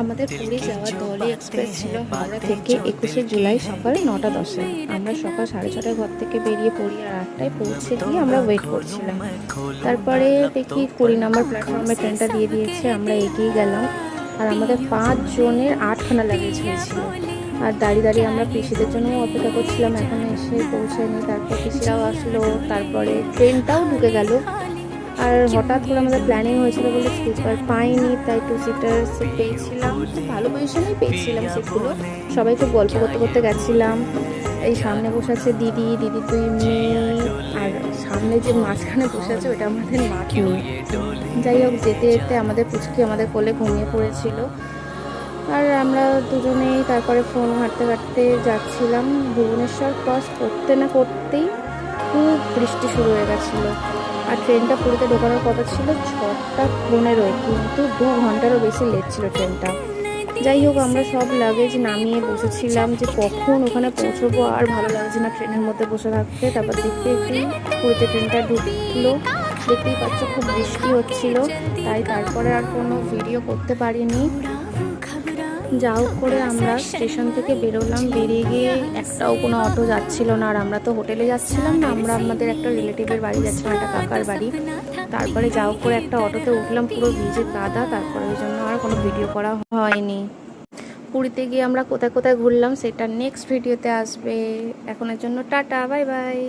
আমাদের পুরী যাওয়ার দলে এক্সপ্রেস ছিল হাওড়া থেকে 21শে জুলাই সকাল 9টা 10-এ। আমরা সকাল 6:30 ঘর থেকে বেরিয়ে পড়ি আর 8টায় পৌঁছে গিয়ে আমরা ওয়েট করছিলাম। তারপরে দেখি 20 নম্বর প্ল্যাটফর্মে ট্রেনটা দিয়ে দিয়েছে, আমরা এগিয়ে গেলাম। আর আমাদের 5 জনের 8খানা লাগেজ হয়েছিল। আর দাঁড়িয়ে দাঁড়িয়ে আমরা পিসিদের জন্য অপেক্ষা করছিলাম, এখনো এসে পৌঁছায়নি। তারপর পিসিরাও আসলো, তারপরে ট্রেনটাও ঢুকে গেল। আর হঠাৎ করে আমাদের প্ল্যানিং হয়েছিল বলে স্লিপার পাইনি, তাই 2 সিটার সিট পেয়েছিলাম। ভালো পজিশনেই পেয়েছিলাম সিটগুলো। সবাই খুব গল্প করতে করতে গেছিলাম। এই সামনে বসে আছে দিদি, দিদি 2 মেয়ে, আর সামনে যে মাঝখানে বসে আছে ওটা আমাদের নাতনি। যাই হোক, যেতে যেতে আমাদের পুচকি আমাদের কোলে ঘুমিয়ে পড়েছিল। আর আমরা দুজনেই তারপরে ফোন ঘাঁটতে ঘাঁটতে যাচ্ছিলাম। ভুবনেশ্বর ক্রস করতে না করতেই খুব বৃষ্টি শুরু হয়ে গেছিলো। আর ট্রেনটা পুরীতে ঢোকানোর কথা ছিল 6টা 15, কিন্তু 2 ঘন্টারও বেশি লেট ছিল ট্রেনটা। যাই হোক, আমরা সব লাগেজ নামিয়ে বসেছিলাম যে কখন ওখানে পৌঁছবো। আর ভালো লাগছে না ট্রেনের মধ্যে বসে থাকতে। তারপর দেখতে দেখতেই পুরীতে ট্রেনটা ঢুকলো। দেখতেই পাচ্ছ খুব বৃষ্টি হচ্ছিল, তাই তারপরে আর কোনো ভিডিও করতে পারিনি। যা হোক করে আমরা স্টেশন থেকে বেরোলাম। বেরিয়ে গিয়ে একটাও কোনো অটো যাচ্ছিল না। আর আমরা তো হোটেলে যাচ্ছিলাম না, আমরা আমাদের একটা রিলেটিভের বাড়ি যাচ্ছিলাম, একটা কাকার বাড়ি। তারপরে যা হোক করে একটা অটোতে উঠলাম, পুরো ভিজে কাদা। তারপরে ওই জন্য আর কোনো ভিডিও করা হয়নি। পুরীতে গিয়ে আমরা কোথায় কোথায় ঘুরলাম সেটা নেক্সট ভিডিওতে আসবে। এখনের জন্য টাটা, বাই বাই।